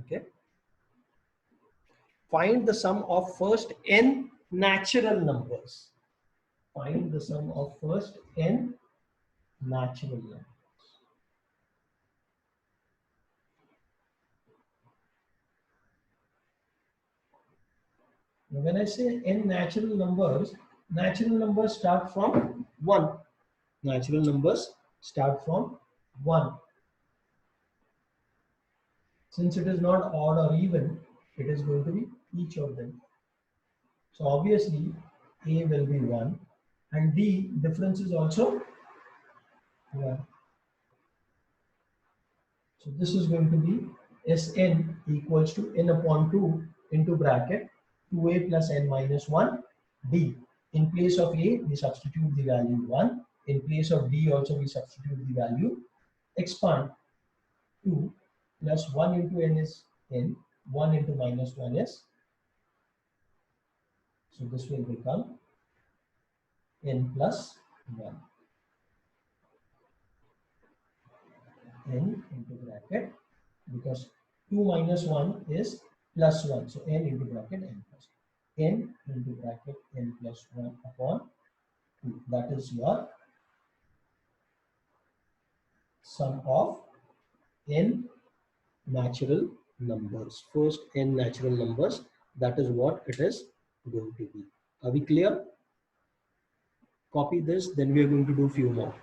Okay. Find the sum of first n natural numbers. Find the sum of first n natural numbers. Now, when I say n natural numbers start from 1. Natural numbers start from 1. Since it is not odd or even, it is going to be each of them. So obviously A will be 1 and D difference is also 1. So this is going to be Sn equals to n upon 2 into bracket 2a plus n minus 1 d. In place of a, we substitute the value 1. In place of d also we substitute the value. Expand 2 plus 1 into n is n, 1 into minus 1 is. So this will become n plus 1. N into bracket, because 2 minus 1 is plus 1. So n into bracket n plus 1. N into bracket n plus 1 upon 2. That is your sum of n natural numbers. First n natural numbers. That is what it is going to be. Are we clear? Copy this, then we are going to do few more.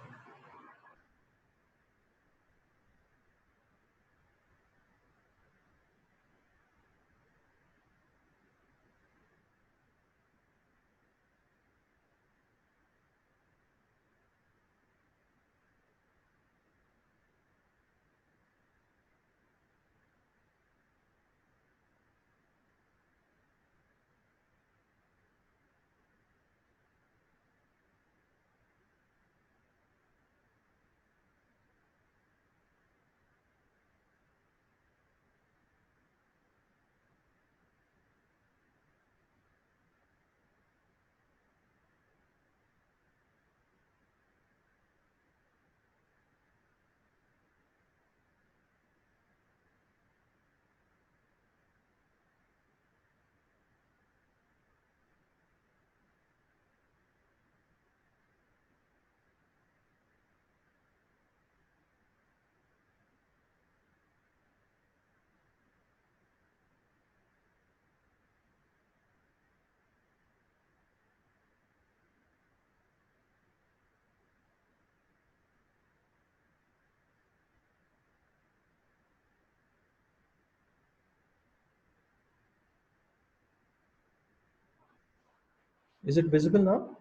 Is it visible now?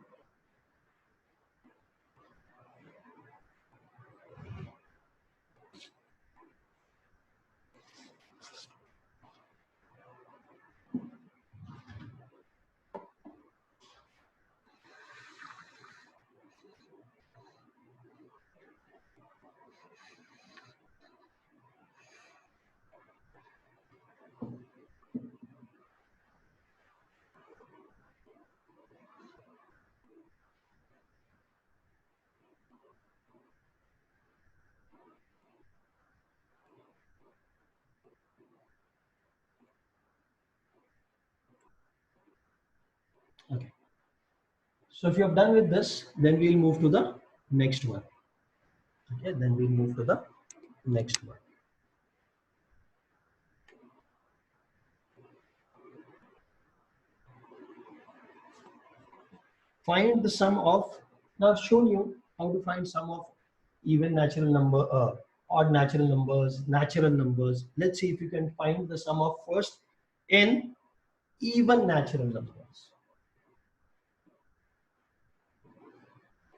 Okay. So if you have done with this, then we'll move to the next one. Okay, then we'll move to the next one. Find the sum of, now I've shown you how to find sum of even natural number, odd natural numbers, natural numbers. Let's see if you can find the sum of first n even natural numbers.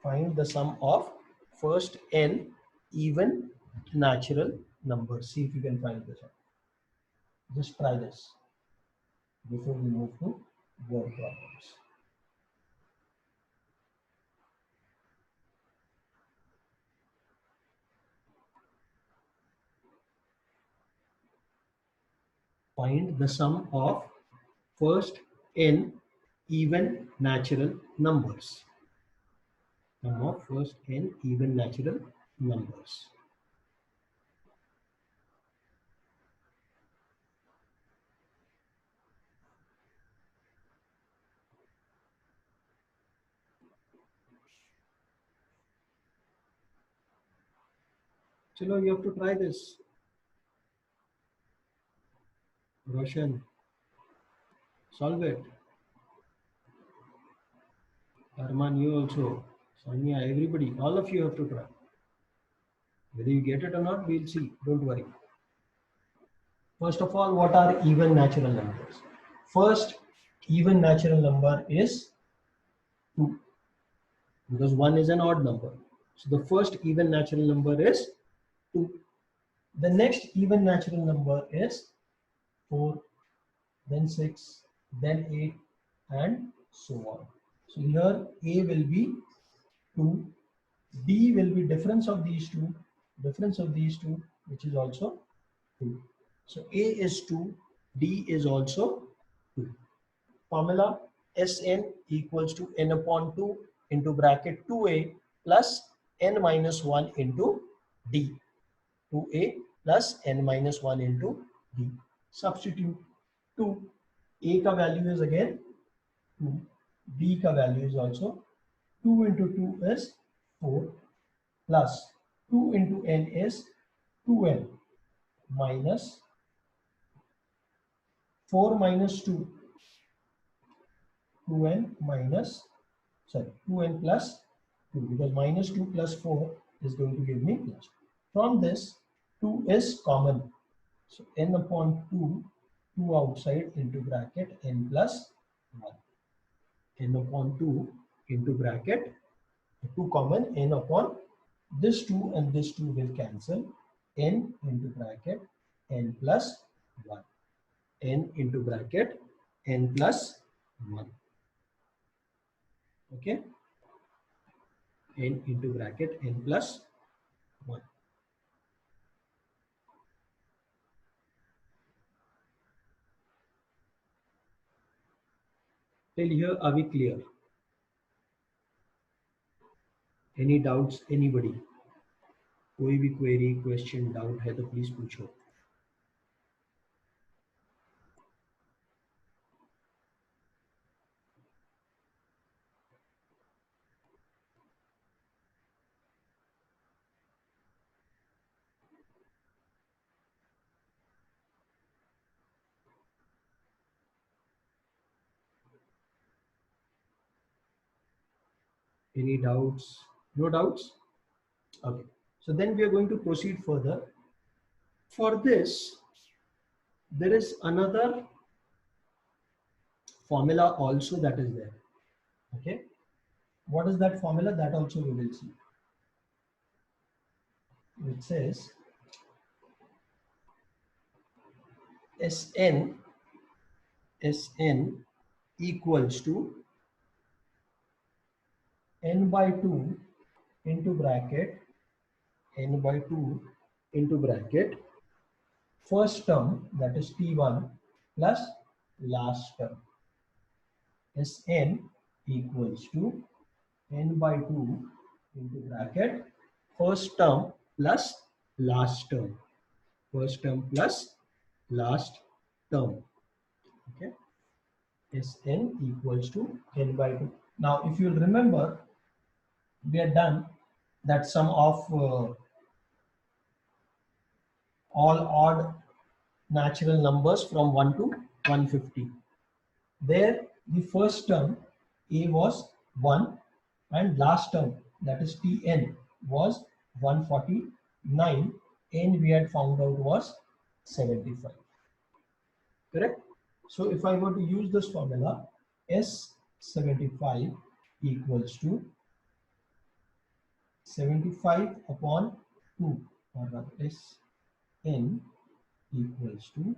Find the sum of first n even natural numbers. See if you can find this out. Just try this before we move to word problems. Find the sum of first n even natural numbers. Sum of first n even natural numbers. Chalo, you have to try this. Roshan, solve it. Arman, you also. Sonia, everybody, all of you have to try. Whether you get it or not, we'll see. Don't worry. First of all, what are even natural numbers? First even natural number is 2, because 1 is an odd number. So the first even natural number is 2. The next even natural number is 4, then 6, then 8, and so on. So here A will be 2, D will be difference of these two, which is also 2. So A is 2, D is also 2. Formula Sn equals to n upon 2 into bracket 2a plus n minus 1 into d. 2a plus n minus 1 into d. Substitute 2. A ka value is again 2. B ka value is also 2 into 2 is 4 plus 2 into n is 2n minus 4 minus 2, 2n minus, sorry, 2n plus 2, because minus 2 plus 4 is going to give me plus. From this, 2 is common. So n upon 2, 2 outside into bracket n plus 1. N upon 2 into bracket 2 common, n upon this 2 and this 2 will cancel. N into bracket n plus 1. N into bracket n plus 1. Okay, n into bracket n plus 1. Till here, are we clear? Any doubts, anybody? कोई भी query, question, doubt है तो please पूछो. Any doubts? No doubts? Okay. So then we are going to proceed further. For this, there is another formula also that is there. Okay. What is that formula? That also we will see. It says Sn equals to n by 2 into bracket n by 2 into bracket first term, that is T1, plus last term. Sn equals to n by 2 into bracket first term plus last term. First term plus last term. Okay. Sn equals to n by 2. Now, if you remember, we are done that sum of all odd natural numbers from 1 to 150. There, the first term a was 1 and last term, that is Tn, was 149, n we had found out was 75. Correct? So if I were to use this formula, S75 equals to 75 upon 2, or rather Sn equals to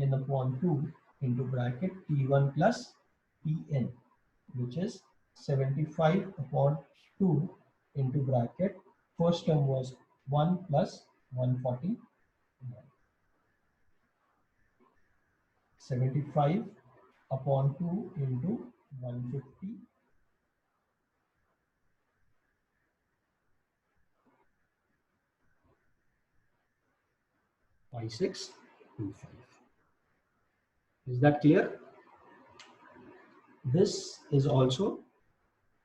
n upon 2 into bracket T1 plus Tn, which is 75 upon 2 into bracket first term was 1 plus 149. 75 upon 2 into 150 5625. Is that clear? This is also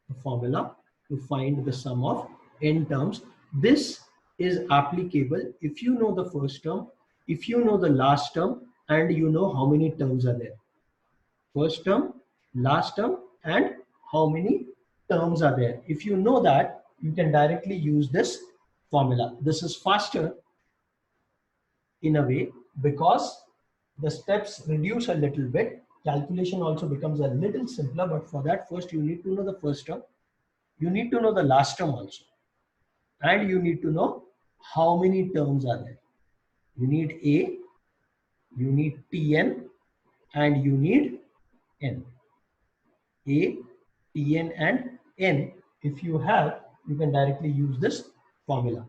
the formula to find the sum of n terms. This is applicable if you know the first term, if you know the last term, and you know how many terms are there. First term, last term, and how many terms are there. If you know that, you can directly use this formula. This is faster in a way because the steps reduce a little bit. Calculation also becomes a little simpler, but for that, first you need to know the first term. You need to know the last term also. And you need to know how many terms are there. You need A, you need Tn, and you need N. A, Tn, and N. If you have, you can directly use this formula.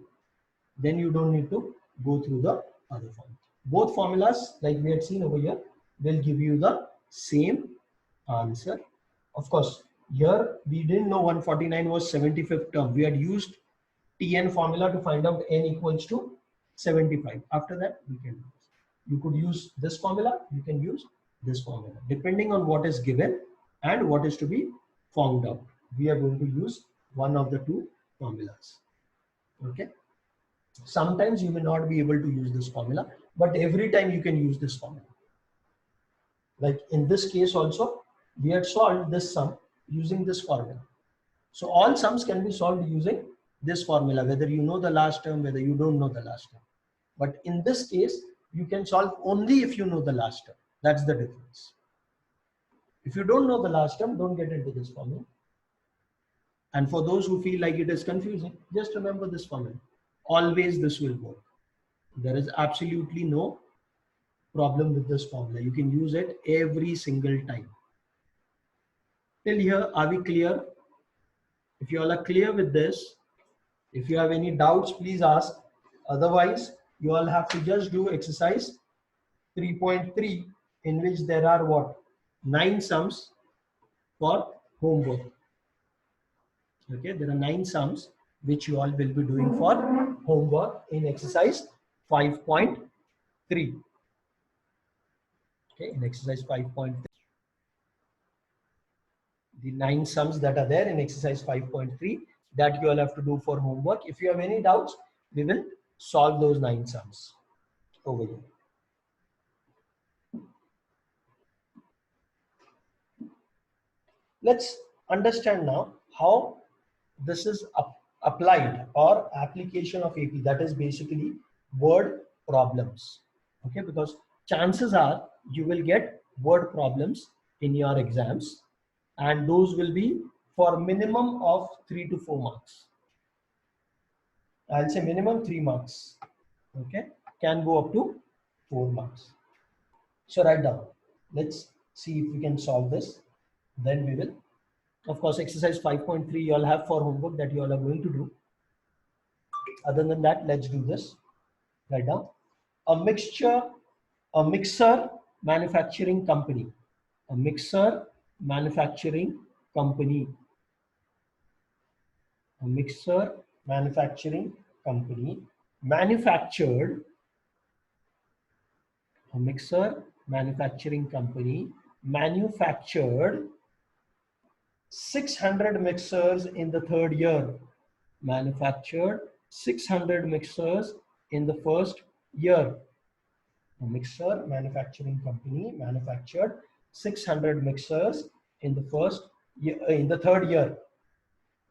Then you don't need to go through the other formulas. Both formulas, like we had seen over here, will give you the same answer. Of course, here we didn't know 149 was 75th term. We had used Tn formula to find out n equals to 75. After that, we can use. You could use this formula, you can use this formula. Depending on what is given and what is to be found out, we are going to use one of the two formulas. Okay. Sometimes you may not be able to use this formula, but every time you can use this formula. Like in this case also, we had solved this sum using this formula. So all sums can be solved using this formula, whether you know the last term, whether you don't know the last term. But in this case, you can solve only if you know the last term. That's the difference. If you don't know the last term, don't get into this formula. And for those who feel like it is confusing, just remember this formula. Always this will work. There is absolutely no problem with this formula. You can use it every single time. Till here, are we clear? If you all are clear with this, if you have any doubts, please ask. Otherwise, you all have to just do exercise 3.3, in which there are what? 9 sums for homework. Okay, there are 9 sums which you all will be doing for homework in exercise 5.3. Okay, in exercise 5.3. The 9 sums that are there in exercise 5.3 that you all have to do for homework. If you have any doubts, we will solve those 9 sums over here. Let's understand now how this is applied or application of AP. That is basically word problems. Okay, because chances are you will get word problems in your exams, and those will be for minimum of 3 to 4 marks. I'll say minimum 3 marks. Okay, can go up to 4 marks. So write down. Let's see if we can solve this. Then we will. Of course, exercise 5.3 you all have for homework that you all are going to do. Other than that, let's do this. Write down. A mixer manufacturing company. A mixer manufacturing company. A mixer manufacturing company manufactured. A mixer manufacturing company manufactured 600 mixers in the 3rd year. Manufactured 600 mixers in the 1st year. A mixer manufacturing company manufactured 600 mixers in the 3rd year.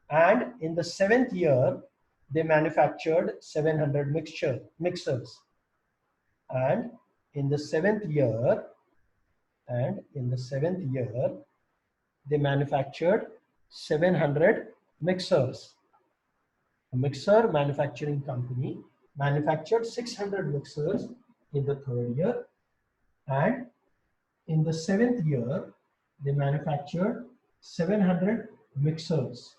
And in the 7th year, they manufactured 700 mixers. And in the 7th year, they manufactured 700 mixers. A mixer manufacturing company manufactured 600 mixers in the 3rd year, and in the 7th year they manufactured 700 mixers.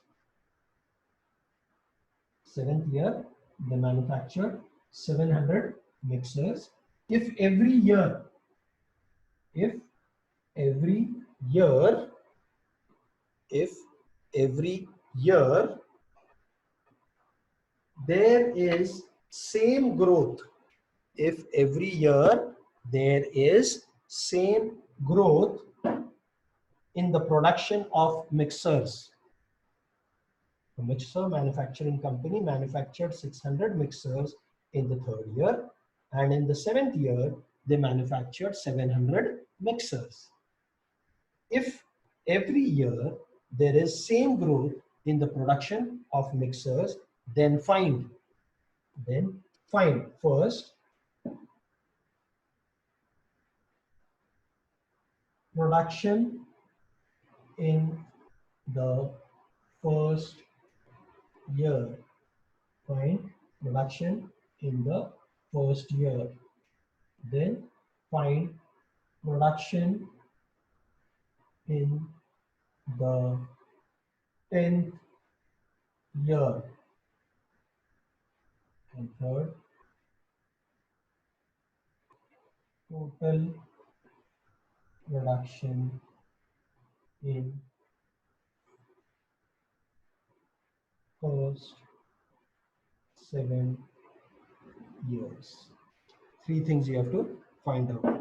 7th year they manufactured 700 mixers. If every year there is same growth, if every year there is same growth in the production of mixers, A mixer manufacturing company manufactured 600 mixers in the third year, and in the seventh year, they manufactured 700 mixers. If every year there is same growth in the production of mixers, then find first production in the first year. Find production in the first year. Then find production in the 10th year. And third, total production in first 7 years. Three things you have to find out.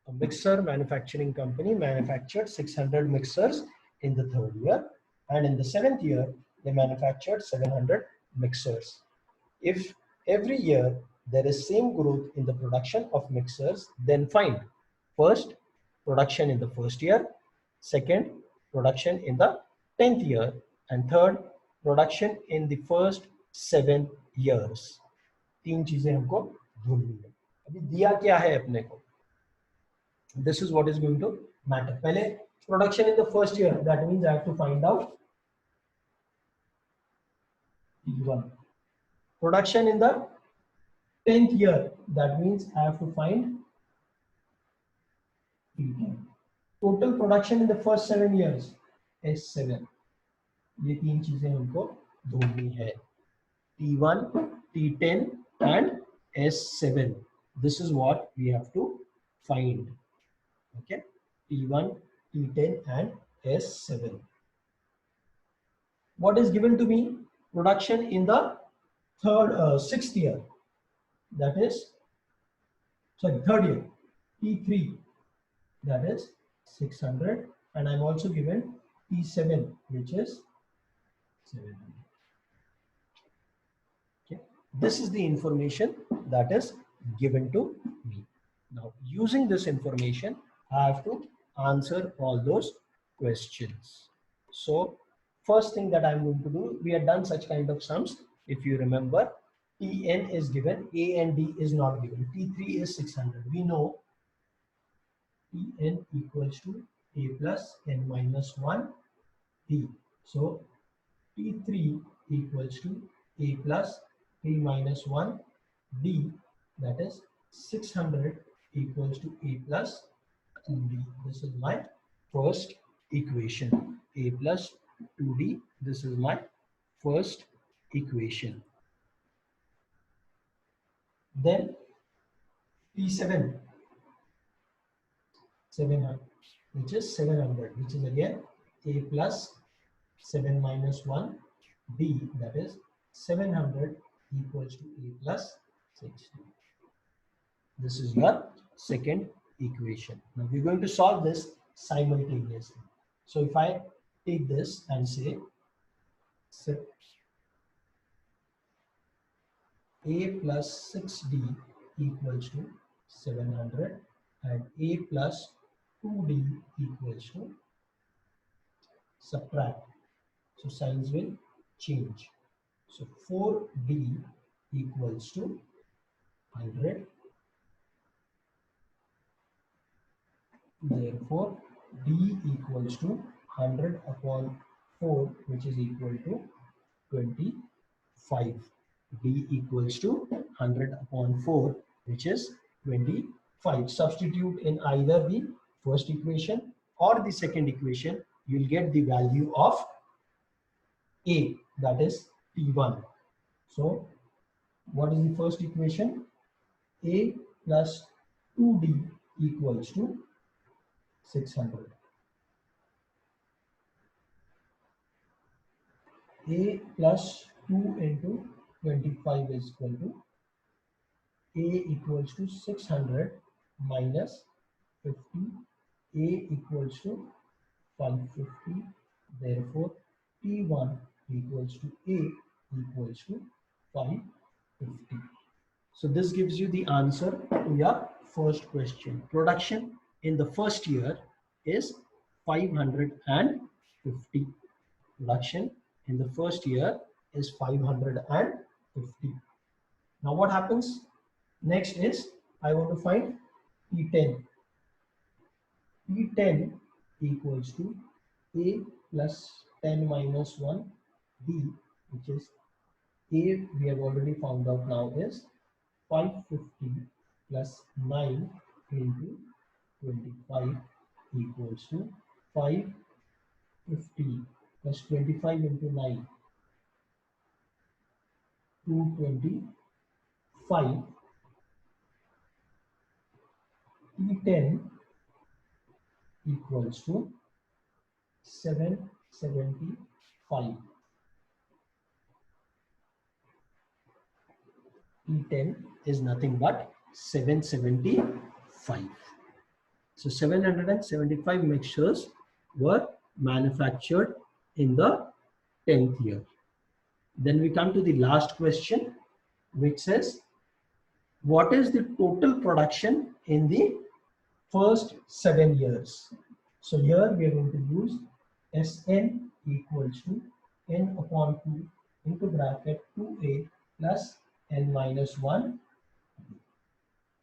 A mixer manufacturing company manufactured 600 mixers in the third year, and in the seventh year they manufactured 700 mixers. If every year there is same growth in the production of mixers, then find first production in the first year, second production in the 10th year, and third production in the first 7 years. तीन चीजें हमको ढूंढनी है. अभी दिया क्या है अपने को? This is what is going to matter. पहले production in the first year, that means I have to find out T1. Production in the 10th year, that means I have to find T10. Total production in the first 7 years is 7. ये तीन चीजें हमको ढूंढनी है. T1, T10 and S7. This is what we have to find. Okay, T1, T10 and S7. What is given to me? Production in the sixth year, that is, third year, T3, that is 600, and I'm also given T7, which is 700. Okay, this is the information that is given to me. Now, using this information, I have to answer all those questions. So, first thing that I'm going to do, we have done such kind of sums. If you remember, Tn is given, A and D is not given. T3 is 600. We know Tn equals to A plus n minus 1 D. So, T3 equals to A plus 3 minus 1 D, that is 600 equals to A plus 2D. This is my first equation. A plus 2D. This is my first equation. Then T7, 700, which is 700, which is again A plus 7 minus 1 D, that is 700 equals to A plus 60. This is your second equation. Now we're going to solve this simultaneously. So if I take this and say A plus 6D equals to 700 and A plus 2D equals to, subtract. So signs will change. So 4D equals to 100. Therefore, D equals to 100 upon 4, which is equal to 25. D equals to 100 upon 4, which is 25. Substitute in either the first equation or the second equation, you'll get the value of A, that is T1. So, what is the first equation? A plus 2D equals to 600. A plus 2 into 25 is equal to A equals to 600 minus 50. A equals to 550. Therefore, T1 equals to A equals to 550. So this gives you the answer to your first question. Production in the first year is 550. Production in the first year is 550. Now what happens? Next is I want to find P10. P10 equals to A plus 10 minus 1 B, which is A we have already found out now is 550 plus 9 into 25 equals to 550 plus 25 into 9, 225. P10 equals to 775. P10 is nothing but 775. So 775 mixtures were manufactured in the 10th year. Then we come to the last question, which says, what is the total production in the first 7 years? So here we are going to use Sn equals to n upon 2 into bracket 2a plus n minus 1.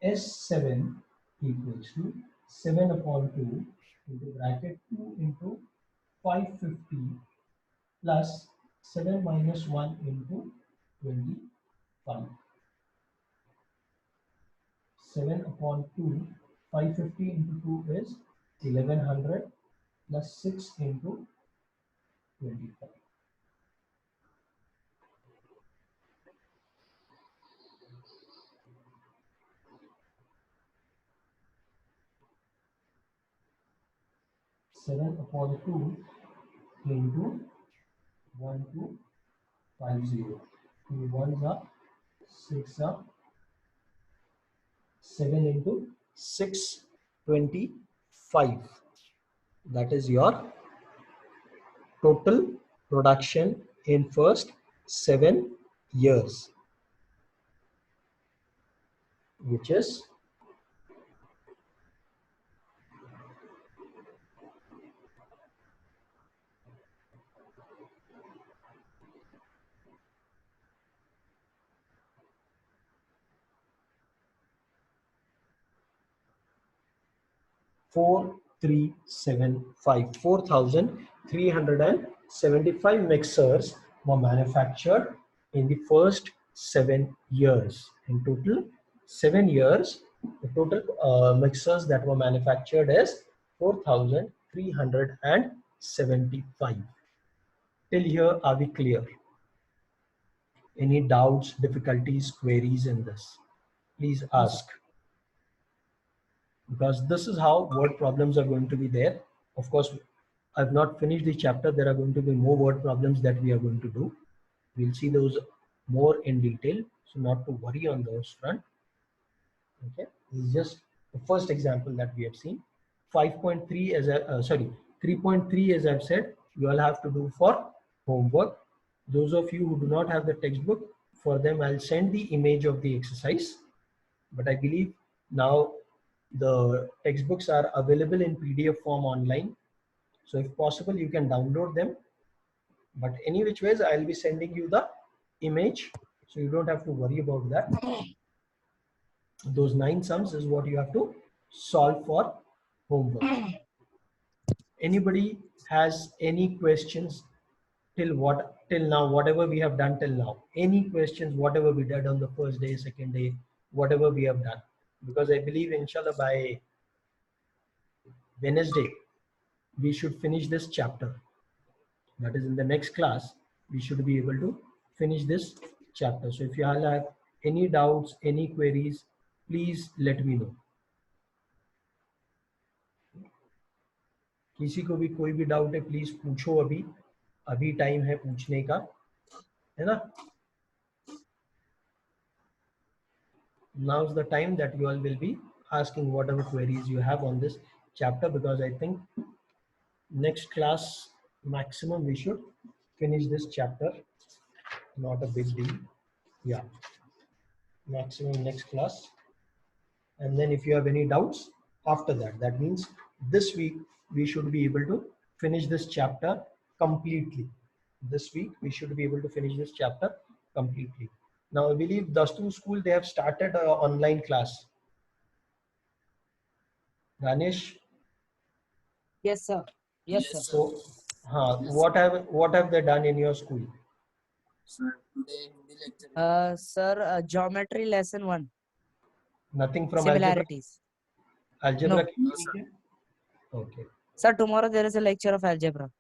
S7 equals to 7 upon 2 into bracket 2 into 550 plus 7 minus 1 into 25. 7 upon 2, 550 into 2 is 1100 plus 6 into 25. Seven upon 2 into 1250. 2 ones are 6 up. 7 into 625. That is your total production in first 7 years, which is 4375. 4,375 mixers were manufactured in the first 7 years. In total, 7 years, the total mixers that were manufactured is 4,375. Till here, are we clear? Any doubts, difficulties, queries in this? Please ask. Because this is how word problems are going to be there. Of course, I've not finished the chapter. There are going to be more word problems that we are going to do. We'll see those more in detail. So not to worry on those front. Okay, this is just the first example that we have seen. 5.3 as 3.3 as I've said, you all have to do for homework. Those of you who do not have the textbook, for them I'll send the image of the exercise. But I believe now the textbooks are available in PDF form online. So if possible, you can download them. But any which ways, I'll be sending you the image. So you don't have to worry about that. Those 9 sums is what you have to solve for homework. Anybody has any questions till now, whatever we have done till now? Any questions, whatever we did on the first day, second day, whatever we have done? Because I believe, inshallah, by Wednesday, we should finish this chapter. That is, in the next class, we should be able to finish this chapter. So if you all have any doubts, any queries, please let me know. किसी को भी कोई भी doubt है please पूछो, अभी time है पूछने का, है ना? Now's the time that you all will be asking whatever queries you have on this chapter, because I think next class maximum we should finish this chapter. Not a big deal. Yeah. Maximum next class. And then if you have any doubts after that, that means this week we should be able to finish this chapter completely. This week we should be able to finish this chapter completely. Now I believe Dastu school, they have started an online class. Ganesh? Yes, sir. Yes, sir. So, what have they done in your school? Sir, today Hindi lecture. Sir, geometry lesson 1. Nothing from Similarities. algebra? No. No, sir. Okay, Sir, tomorrow there is a lecture of algebra.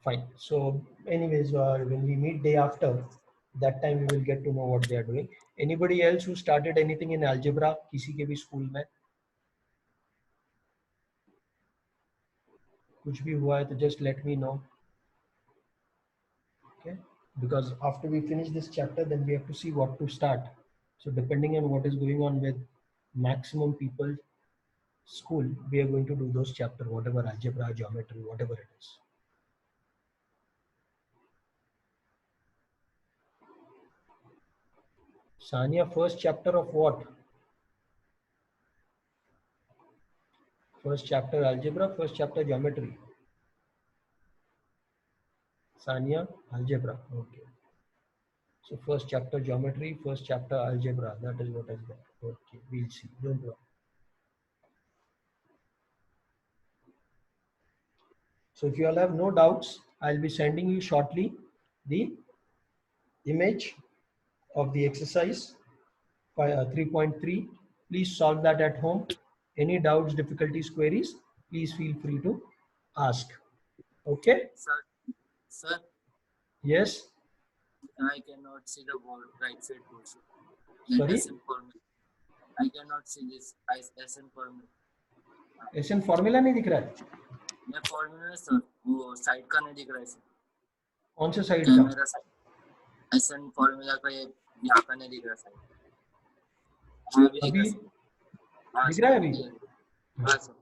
fine. So anyways, when we meet day after, that time we will get to know what they are doing. Anybody else who started anything in algebra? किसी के भी school में कुछ भी हुआ है तो just let me know. Okay, because after we finish this chapter, then we have to see what to start. So depending on what is going on with maximum people school, we are going to do those chapter, whatever algebra, geometry, whatever it is. Sania, first chapter of what? First chapter algebra, first chapter geometry. Sania, algebra. Okay. So first chapter geometry, first chapter algebra. That is what is there. Okay, we'll see. Don't worry. So if you all have no doubts, I'll be sending you shortly the image of the exercise 3.3. Please solve that at home. Any doubts, difficulties, queries, please feel free to ask. Okay? Sir, Yes? I cannot see the board right side portion. Sorry? SN formula. I cannot see this SN formula. SN formula नहीं दिख रहा है? मैं formula है sir, वो side का नहीं दिख रहा है sir. कौन से साइड का? Camera side. SN formula का ये यहाँ का नहीं दिख रहा side. अभी दिख रहा है अभी? हाँ sir.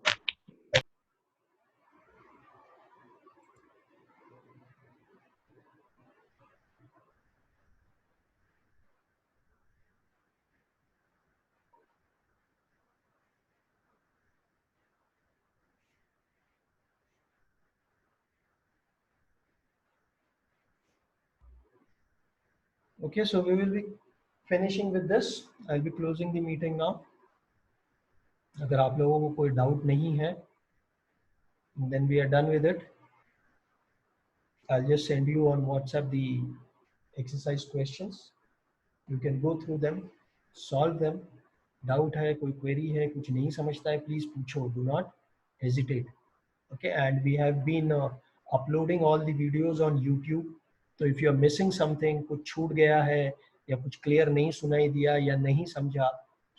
Okay, so we will be finishing with this. I'll be closing the meeting now. अगर आप लोगों को कोई डाउट नहीं है, then we are done with it. I'll just send you on WhatsApp the exercise questions. You can go through them, solve them. Doubt है, कोई query है, कुछ नहीं समझता है, please पूछो. Do not hesitate. Okay, and we have been uploading all the videos on YouTube. So if you are missing something, कुछ छूट गया है या कुछ clear नहीं सुनाई दिया या नहीं समझा,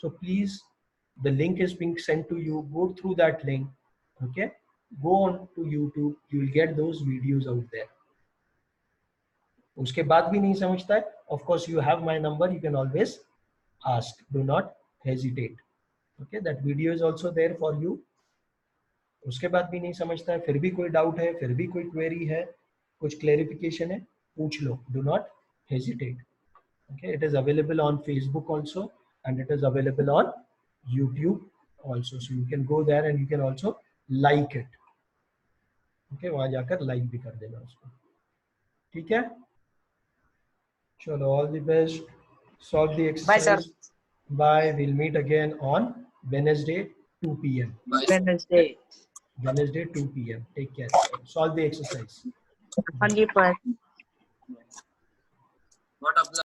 so please, the link is being sent to you. Go through that link. Okay, go on to YouTube. You will get those videos out there. उसके बाद भी नहीं समझता है, of course you have my number. You can always ask. Do not hesitate. Okay, that video is also there for you. उसके बाद भी नहीं समझता है, फिर भी कोई डाउट है, फिर भी कोई क्वेरी है, कुछ क्लैरिफिकेशन है, पूछ लो. Do not hesitate. Okay, it is available on Facebook also, and it is available on YouTube also. So you can go there and you can also like it. Okay, वहां जाकर like भी कर देना उसको. ठीक है? चलो, all the best. Solve the exercise. Bye, sir. Bye. We'll meet again on Wednesday 2 p.m. Bye, sir. Wednesday. Wednesday 2 p.m. Take care. Solve the exercise. 100%. What up?